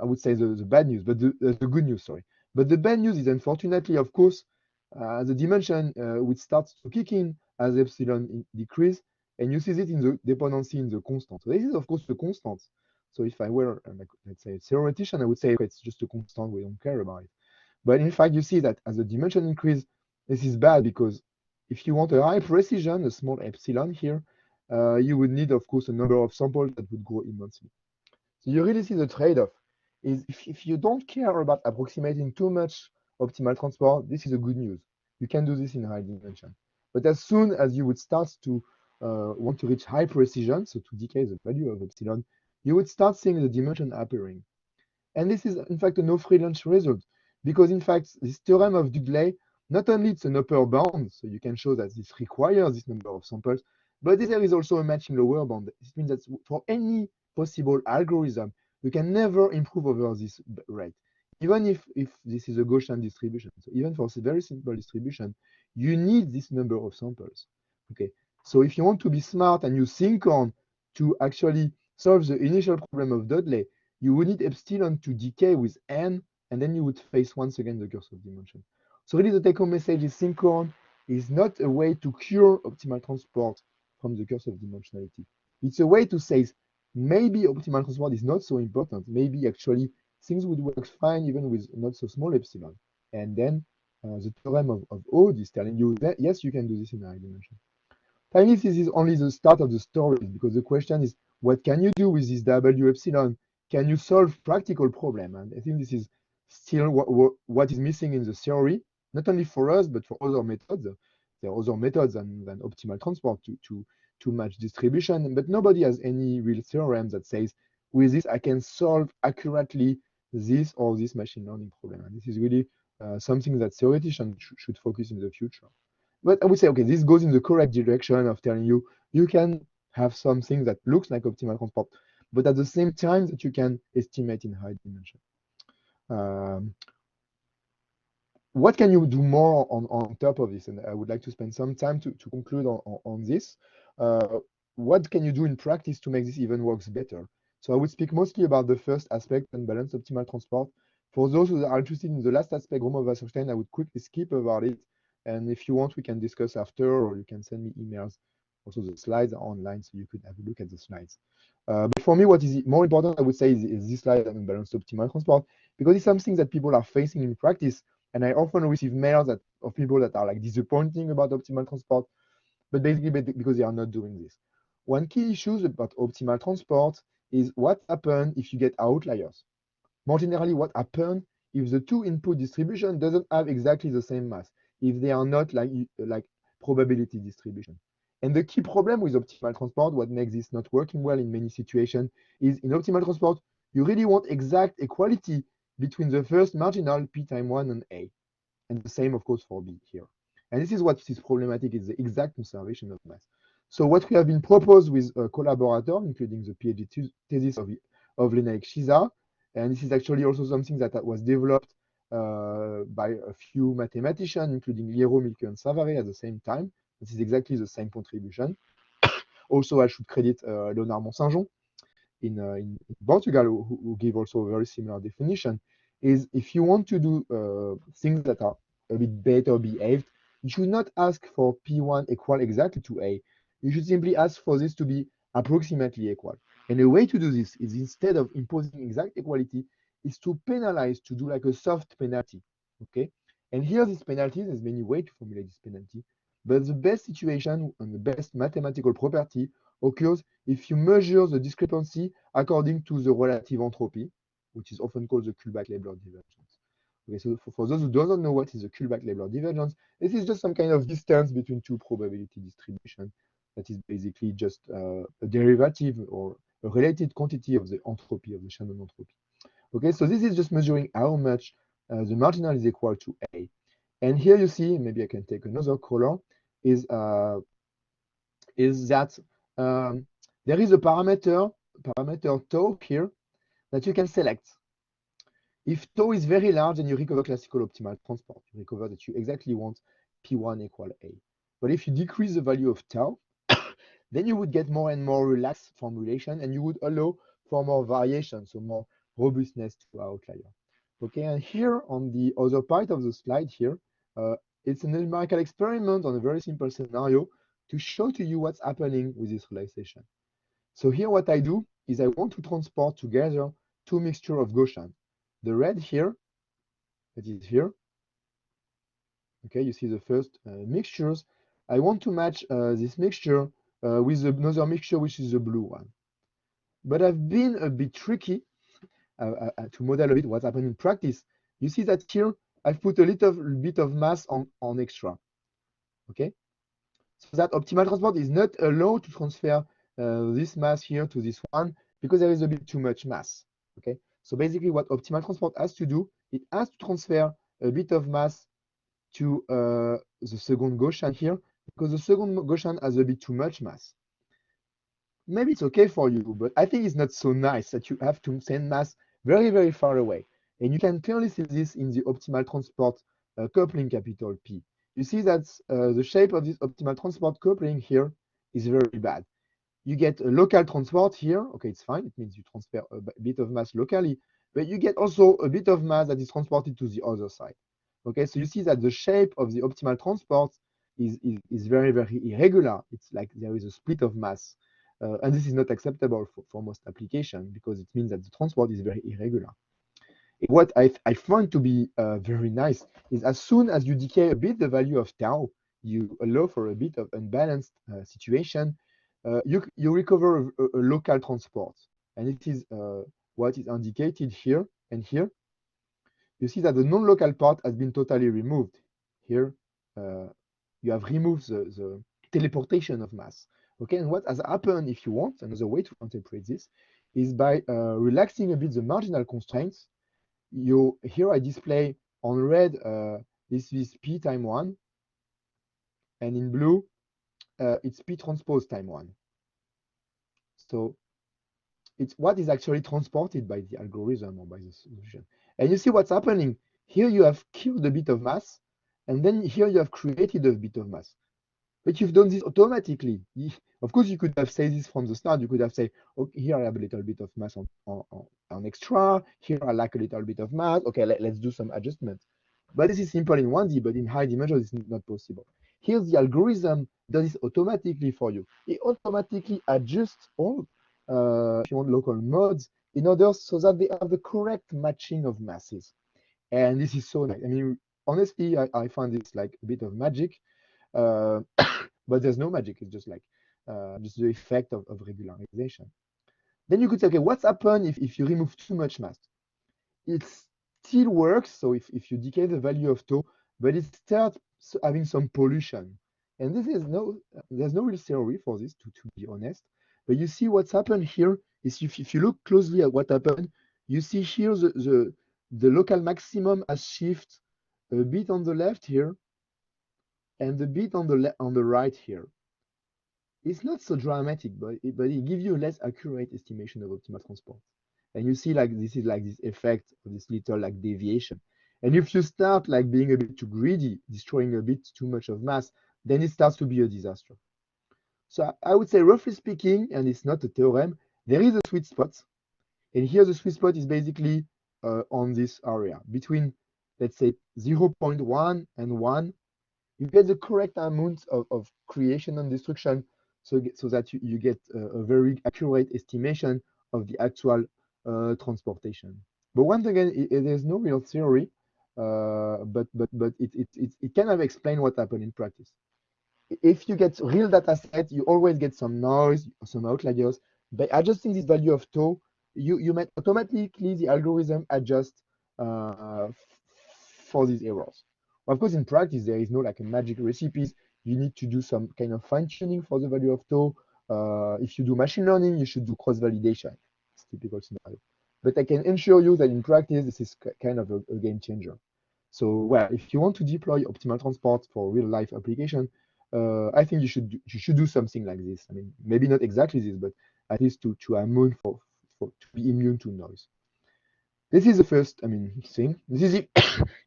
I would say, the bad news, but the good news, sorry. But the bad news is, unfortunately, of course, the dimension would start to kick in as epsilon decrease, and you see it in the dependency in the constant. So this is, of course, the constant. So if I were, let's say, a theoretician, I would say, okay, it's just a constant, we don't care about it. But in fact, you see that as the dimension increase, this is bad because if you want a high precision, a small epsilon here, you would need, of course, a number of samples that would grow immensely. So you really see the trade-off is if you don't care about approximating too much optimal transport, this is a good news. You can do this in high dimension. But as soon as you would start to want to reach high precision, so to decay the value of epsilon, you would start seeing the dimension appearing. And this is, in fact, a no-free lunch result, because, in fact, this theorem of Dudley, not only it's an upper bound, so you can show that this requires this number of samples, but there is also a matching lower bound. This means that for any possible algorithm, you can never improve over this rate, even if this is a Gaussian distribution. So even for a very simple distribution, you need this number of samples. Okay, so if you want to be smart and use Sinkhorn to actually solve the initial problem of Dudley, you would need epsilon to decay with n, and then you would face once again the curse of dimension. So really the take-home message is Sinkhorn is not a way to cure optimal transport from the curse of dimensionality. It's a way to say maybe optimal transport is not so important. Maybe actually things would work fine even with not so small epsilon. And then the theorem of Aude is telling you that yes, you can do this in a high dimension. Finally, this is only the start of the story, because the question is, what can you do with this W epsilon? Can you solve practical problem? And I think this is still what is missing in the theory, not only for us, but for other methods. There are other methods than optimal transport to match distribution, but nobody has any real theorem that says, with this, I can solve accurately this or this machine learning problem. And this is really something that theoreticians should focus in the future. But I would say, okay, this goes in the correct direction of telling you, you can have something that looks like optimal transport, but at the same time that you can estimate in high dimension. What can you do more on top of this? And I would like to spend some time to conclude on this. What can you do in practice to make this even works better? So I would speak mostly about the first aspect, unbalanced optimal transport. For those who are interested in the last aspect, Gromov-Wasserstein, I would quickly skip about it. And if you want, we can discuss after, or you can send me emails. Also, the slides are online, so you could have a look at the slides. But for me, what is more important, I would say, is this slide on unbalanced optimal transport, because it's something that people are facing in practice. And I often receive mails of people that are like disappointing about optimal transport, but basically because they are not doing this. One key issue about optimal transport is what happens if you get outliers. More generally, what happens if the two input distribution doesn't have exactly the same mass, if they are not like probability distribution. And the key problem with optimal transport, what makes this not working well in many situations, is in optimal transport, you really want exact equality between the first marginal P times 1 and A. And the same, of course, for B here. And this is what is problematic, is the exact conservation of mass. So what we have been proposed with a collaborator, including the PhD thesis of Lena Shiza, and this is actually also something that was developed by a few mathematicians, including Liero, Milke, and Savary at the same time. This is exactly the same contribution. Also, I should credit Leonard Monsainjon in Portugal, who give also a very similar definition, is if you want to do things that are a bit better behaved, you should not ask for P1 equal exactly to A. You should simply ask for this to be approximately equal. And the way to do this is, instead of imposing exact equality, is to penalize, to do like a soft penalty. Okay? And here, this penalty, there's many ways to formulate this penalty, but the best situation and the best mathematical property occurs if you measure the discrepancy according to the relative entropy, which is often called the Kullback-Leibler divergence. Okay, so for those who don't know what is the Kullback-Leibler divergence, this is just some kind of distance between two probability distribution that is basically just a derivative or a related quantity of the entropy, of the Shannon entropy. Okay, so this is just measuring how much the marginal is equal to A. And here you see, maybe I can take another color, is that there is a parameter tau here that you can select. If tau is very large, then you recover classical optimal transport. You recover that you exactly want P1 equal A. But if you decrease the value of tau, then you would get more and more relaxed formulation, and you would allow for more variation, so more robustness to outlier. Okay, and here on the other part of the slide here, it's an numerical experiment on a very simple scenario to show to you what's happening with this relaxation. So here what I do is I want to transport together two mixtures of Gaussian. The red here, that is here. Okay, you see the first mixtures. I want to match this mixture with another mixture, which is the blue one. But I've been a bit tricky to model a bit what's happening in practice. You see that here I've put a little bit of mass on extra. Okay, so that optimal transport is not allowed to transfer this mass here to this one because there is a bit too much mass. Okay, so basically what optimal transport has to do, it has to transfer a bit of mass to the second Gaussian here because the second Gaussian has a bit too much mass. Maybe it's okay for you, but I think it's not so nice that you have to send mass very, very far away. And you can clearly see this in the optimal transport coupling capital P. You see that the shape of this optimal transport coupling here is very bad. You get a local transport here. Okay, it's fine. It means you transfer a bit of mass locally, but you get also a bit of mass that is transported to the other side. Okay, so you see that the shape of the optimal transport is very, very irregular. It's like there is a split of mass. And this is not acceptable for most applications because it means that the transport is very irregular. What I find to be very nice is as soon as you decay a bit the value of tau, you allow for a bit of unbalanced situation, you recover a local transport. And it is what is indicated here and here. You see that the non-local part has been totally removed. Here, you have removed the teleportation of mass. Okay, and what has happened, if you want, another way to interpret this, is by relaxing a bit the marginal constraints. Here I display on red this is P times 1, and in blue it's P transpose times 1. So it's what is actually transported by the algorithm or by the solution. And you see what's happening. Here you have killed a bit of mass, and then here you have created a bit of mass. But you've done this automatically. Of course, you could have said this from the start. You could have said, okay, here I have a little bit of mass on extra. Here I lack a little bit of mass. Okay, let's do some adjustments. But this is simple in 1D, but in high dimensions, it's not possible. Here, the algorithm does this automatically for you. It automatically adjusts all, if you want, local modes in order so that they have the correct matching of masses. And this is so nice. I mean, honestly, I find this like a bit of magic. But there's no magic. It's just like just the effect of regularization. Then you could say, okay, what's happened if you remove too much mass? It still works. So if you decay the value of tau, but it starts having some pollution. And this is there's no real theory for this, to be honest. But you see what's happened here is if you look closely at what happened, you see here the local maximum has shifted a bit on the left here and a bit on the right here. It's not so dramatic, but it gives you a less accurate estimation of optimal transport. And you see like this is like this effect of this little like deviation. And if you start like being a bit too greedy, destroying a bit too much of mass, then it starts to be a disaster. So I would say roughly speaking, and it's not a theorem, there is a sweet spot. And here the sweet spot is basically on this area between, let's say, 0.1 and 1. You get the correct amount of creation and destruction so that you get a very accurate estimation of the actual transportation. But once again, there's no real theory, but it kind of explain what happened in practice. If you get real data set, you always get some noise, some outliers. By adjusting this value of tau, you might automatically the algorithm adjust for these errors. Of course, in practice, there is no like a magic recipes. You need to do some kind of fine tuning for the value of tau. If you do machine learning, you should do cross validation. It's a typical scenario. But I can assure you that in practice, this is kind of a game changer. So, well, if you want to deploy optimal transport for real life application, I think you should do something like this. I mean, maybe not exactly this, but at least to immune to be immune to noise. This is the first, I mean, thing. This is it.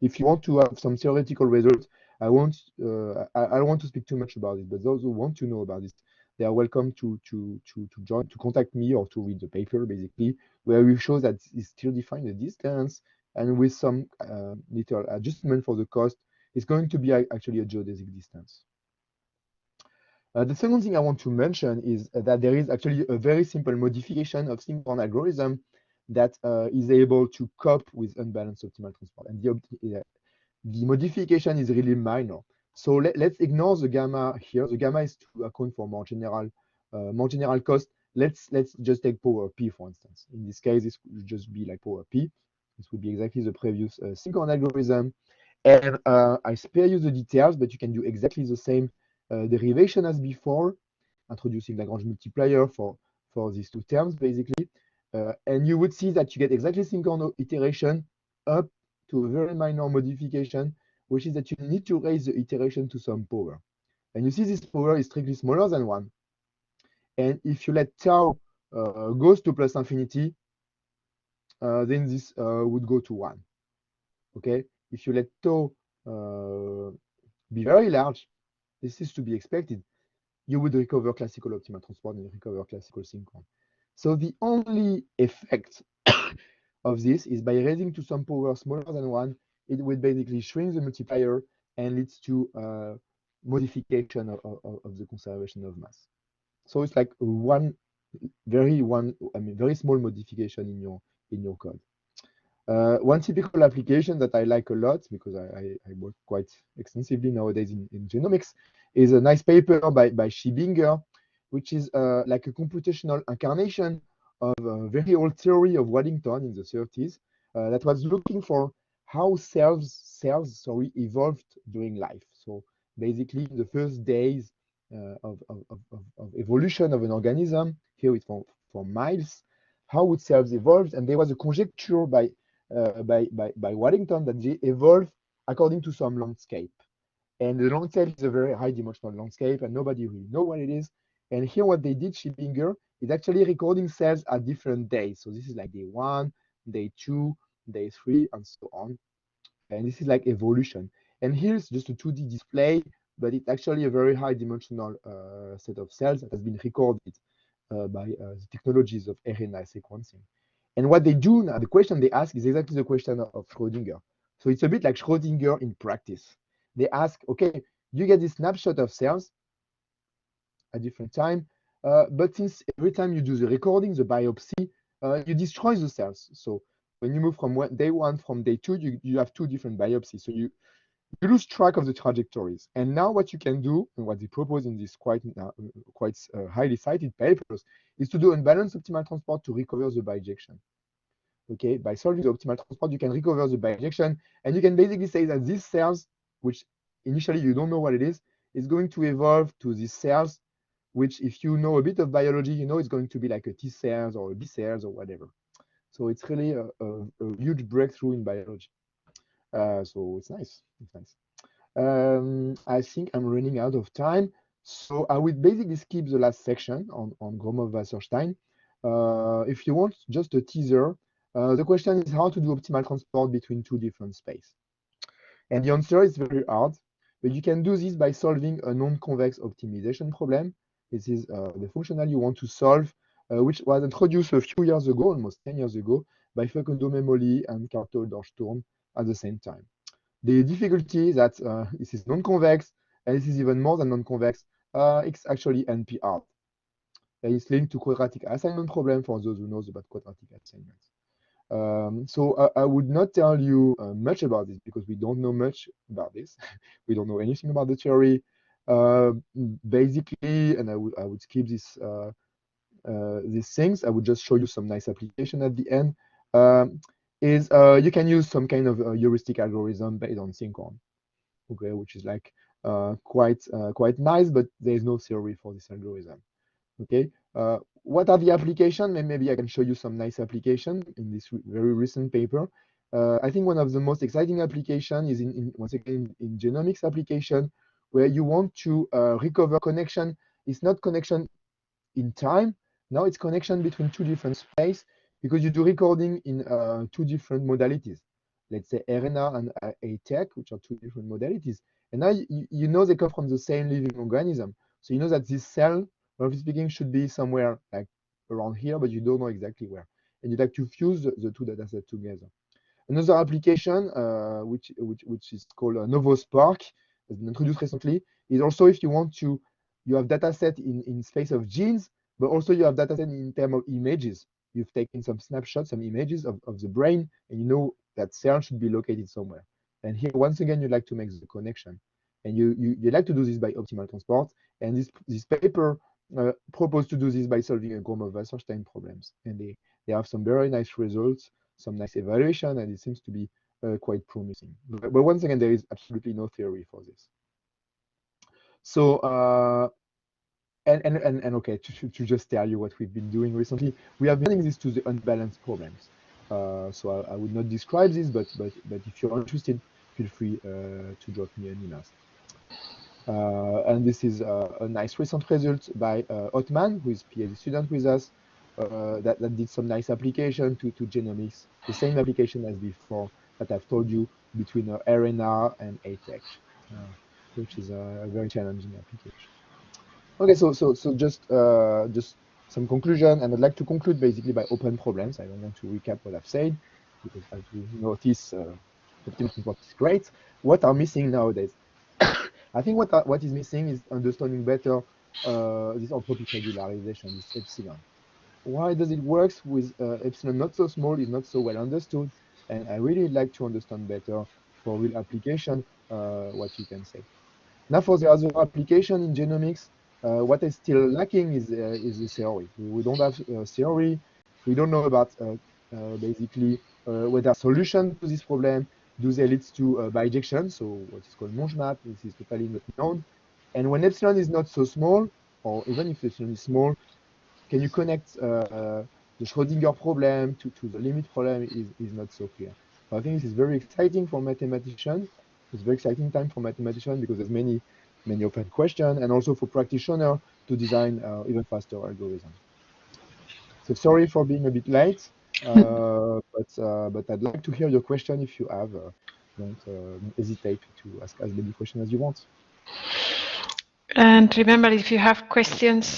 If you want to have some theoretical results, I won't. I don't want to speak too much about it. But those who want to know about this, they are welcome to join, to contact me or to read the paper, basically, where we show that it still define the distance, and with some little adjustment for the cost, it's going to be actually a geodesic distance. The second thing I want to mention is that there is actually a very simple modification of Sinkhorn algorithm that is able to cope with unbalanced optimal transport. And the modification is really minor. So let's ignore the gamma here. The gamma is to account for more general cost. Let's just take power P, for instance. In this case, this would just be like power P. This would be exactly the previous Sinkhorn algorithm. And I spare you the details, but you can do exactly the same derivation as before, introducing Lagrange multiplier for these two terms, basically. And you would see that you get exactly Sinkhorn iteration up to a very minor modification, which is that you need to raise the iteration to some power. And you see this power is strictly smaller than 1. And if you let tau goes to plus infinity, then this would go to 1. Okay? If you let tau be very large, this is to be expected. You would recover classical optimal transport and recover classical Sinkhorn. So the only effect of this is by raising to some power smaller than 1, it would basically shrink the multiplier and leads to modification of the conservation of mass. So it's like very small modification in your code. One typical application that I like a lot, because I work quite extensively nowadays in genomics, is a nice paper by Schrodinger, which is like a computational incarnation of a very old theory of Waddington in the 30s that was looking for how cells evolved during life. So basically, in the first days of evolution of an organism, here it's for mice, how would cells evolve? And there was a conjecture by Waddington that they evolve according to some landscape. And the landscape is a very high dimensional landscape, and nobody really know what it is. And here what they did, Schrodinger, is actually recording cells at different days. So this is like day 1, day 2, day 3, and so on. And this is like evolution. And here's just a 2D display, but it's actually a very high dimensional set of cells that has been recorded by the technologies of RNA sequencing. And what they do now, the question they ask is exactly the question of Schrodinger. So it's a bit like Schrodinger in practice. They ask, okay, you get this snapshot of cells at different time, but since every time you do the recording, the biopsy, you destroy the cells. So when you move from day 1 from day 2, you have 2 different biopsies. So you lose track of the trajectories. And now what you can do, and what they propose in these quite highly cited papers, is to do unbalanced optimal transport to recover the bijection. Okay, by solving the optimal transport, you can recover the bijection, and you can basically say that these cells, which initially you don't know what it is going to evolve to these cells, which if you know a bit of biology, you know it's going to be like a T cells or a B cells or whatever. So it's really a huge breakthrough in biology. So it's nice. It's nice. I think I'm running out of time. So I will basically skip the last section on Gromov-Wasserstein. If you want just a teaser, the question is how to do optimal transport between two different spaces. And the answer is very hard, but you can do this by solving a non-convex optimization problem. This is the functional you want to solve, which was introduced a few years ago, almost 10 years ago, by Facundo Memoli and Cartol-Dorschturm at the same time. The difficulty is that this is non-convex, and this is even more than non-convex. It's actually NP-hard. And it's linked to quadratic assignment problem for those who knows about quadratic assignments. So I would not tell you much about this because we don't know much about this. We don't know anything about the theory. Basically, and I would skip this these things. I would just show you some nice application at the end. You can use some kind of heuristic algorithm based on Sinkhorn, okay, which is like quite nice, but there is no theory for this algorithm. Okay, what are the applications? Maybe I can show you some nice application in this very recent paper. I think one of the most exciting application is once again in genomics application, where you want to recover connection. It's not connection in time. Now it's connection between two different space because you do recording in two different modalities. Let's say RNA and ATAC, which are two different modalities. And now you know they come from the same living organism. So you know that this cell, roughly speaking, should be somewhere like around here, but you don't know exactly where. And you'd like to fuse the two data sets together. Another application, which is called NovoSpark, has been introduced recently, is also if you want to, you have data set in space of genes, but also you have data set in terms of images. You've taken some snapshots, some images of the brain, and you know that cell should be located somewhere. And here, once again, you'd like to make the connection. And you like to do this by optimal transport. And this paper proposed to do this by solving a Gromov-Wasserstein problems. And they have some very nice results, some nice evaluation, and it seems to be quite promising. But once again, there is absolutely no theory for this. So, and okay, to just tell you what we've been doing recently, we have been adding this to the unbalanced problems. So I would not describe this, but if you're interested, feel free to drop me an email. And this is a nice recent result by Ottman, who is a PhD student with us, that did some nice application to genomics, the same application as before that I've told you between RNA and ATAC, which is a very challenging application. Okay, so just some conclusion, and I'd like to conclude basically by open problems. I don't want to recap what I've said because, as we notice, optimal transport is great. What are missing nowadays? I think what is missing is understanding better this entropic regularization, this epsilon. Why does it work with epsilon not so small, is not so well understood, and I really like to understand better for real application what you can say. Now for the other application in genomics, what is still lacking is the theory. We don't have theory. We don't know about basically whether solution to this problem, do they lead to bijection, so what is called Monge map, this is totally not known. And when epsilon is not so small, or even if epsilon is small, can you connect the Schrodinger problem to the limit problem is not so clear. So I think this is very exciting for mathematicians. It's a very exciting time for mathematicians because there's many open questions, and also for practitioners to design even faster algorithms. So sorry for being a bit late, but I'd like to hear your question if you have. Don't hesitate to ask as many questions as you want. And remember, if you have questions,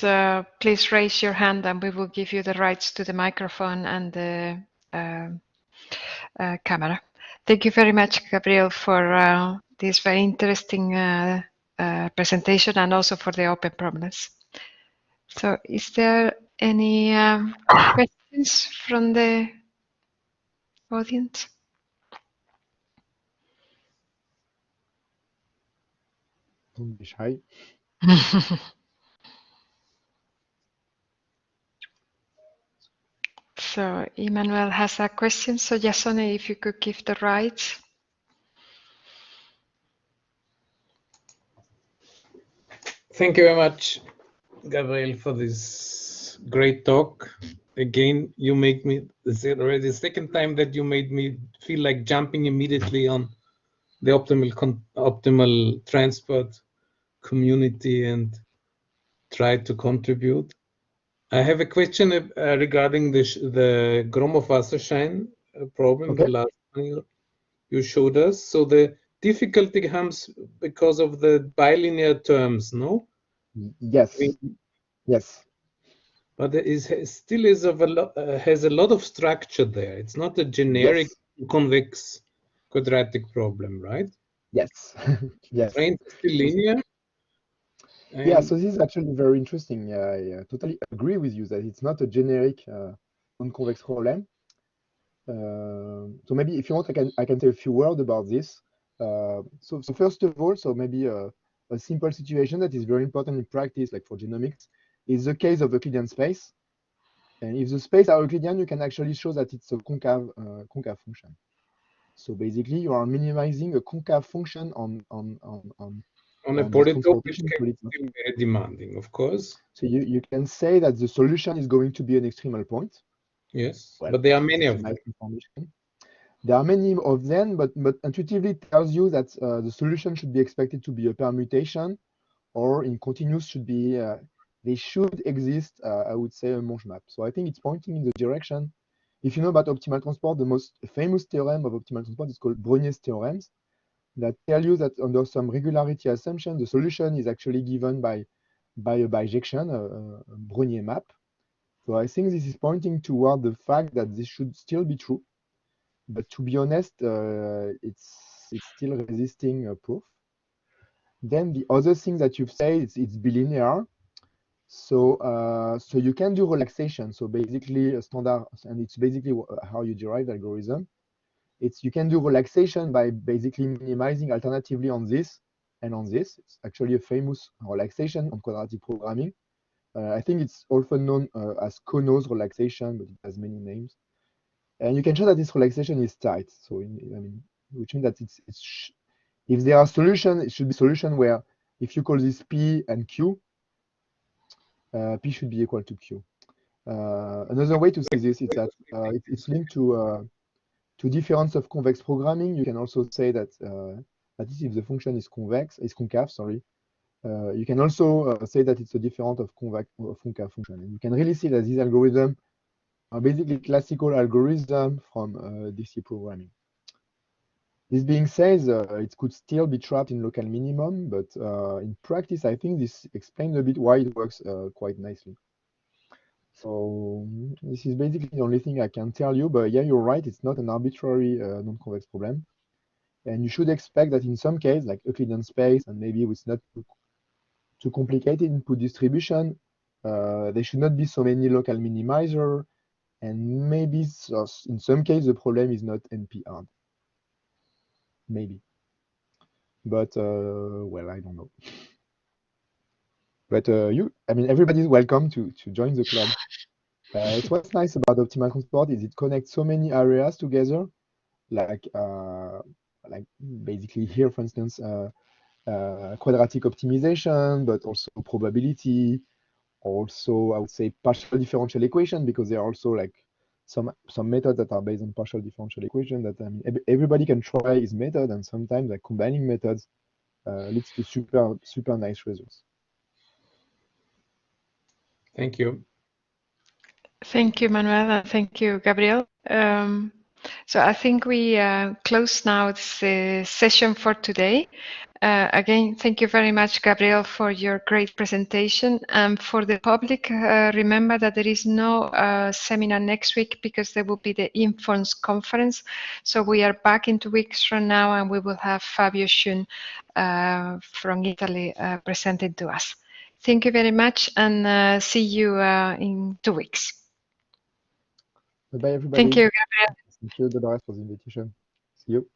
please raise your hand and we will give you the rights to the microphone and the camera. Thank you very much, Gabriel, for this very interesting presentation and also for the open problems. So is there any questions from the audience? Don't be shy. So Emmanuel has a question. So Yasone, if you could give the rights. Thank you very much, Gabriel, for this great talk. Again, you make me, this is already the second time that you made me feel like jumping immediately on the optimal transport community and try to contribute. I have a question regarding the Gromov-Wasserstein problem, Okay. the last one you showed us. So the difficulty comes because of the bilinear terms, no? Yes. Yes. But there is still is of a lot, has a lot of structure there. It's not a generic convex quadratic problem, right? Yes. Yes. Trains are still linear. Yeah, so this is actually very interesting. I totally agree with you that it's not a generic non-convex problem. So maybe if you want, I can say a few words about this. So first of all, so maybe a simple situation that is very important in practice, like for genomics, is the case of Euclidean space. And if the space are Euclidean, you can actually show that it's a concave function. So basically, you are minimizing a concave function on a this polytope, which transportation can be polytope. very demanding, of course. So you can say that the solution is going to be an extremal point. Yes, Well, but there are many it's a of them. nice information. There are many of them, but intuitively it tells you that the solution should be expected to be a permutation, or in continuous should be, they should exist, I would say, a Monge map. So I think it's pointing in the direction. If you know about optimal transport, the most famous theorem of optimal transport is called Breugner's theorems, that tell you that under some regularity assumption, the solution is actually given by a bijection, a Brognier map. So I think this is pointing toward the fact that this should still be true. But to be honest, it's still resisting proof. Then the other thing that you've said, it's bilinear. So you can do relaxation. So basically a standard, and it's basically how you derive the algorithm. You can do relaxation by basically minimizing alternatively on this and on this. It's actually a famous relaxation on quadratic programming. I think it's often known as Kono's relaxation, but it has many names. And you can show that this relaxation is tight. So which means that if there are solutions, it should be solution where if you call this P and Q, P should be equal to Q. Another way to say this is that it's linked to difference of convex programming. You can also say that that is if the function is concave, sorry. You can also say that it's a difference of concave function. And you can really see that these algorithms are basically classical algorithms from DC programming. This being said, it could still be trapped in local minimum, but in practice, I think this explains a bit why it works quite nicely. So this is basically the only thing I can tell you, but yeah, you're right, it's not an arbitrary non-convex problem. And you should expect that in some case, like Euclidean space, and maybe with not too complicated input distribution, there should not be so many local minimizer, and maybe in some case the problem is not NP-hard. Maybe. But well, I don't know. But everybody's welcome to join the club. It's what's nice about optimal transport is it connects so many areas together, like basically here, for instance, quadratic optimization, but also probability, also I would say partial differential equation, because there are also like some methods that are based on partial differential equation that everybody can try his method, and sometimes like combining methods leads to super nice results. Thank you. Thank you, Manuel, and thank you, Gabriel. So I think we close now this session for today. Again, thank you very much, Gabriel, for your great presentation. And for the public, remember that there is no seminar next week because there will be the Informs conference. So we are back in 2 weeks from now, and we will have Fabio Schun from Italy presenting to us. Thank you very much, and see you in 2 weeks. Bye-bye, everybody. Thank you, Gabriel. Thank you, Dolores, for the invitation. See you.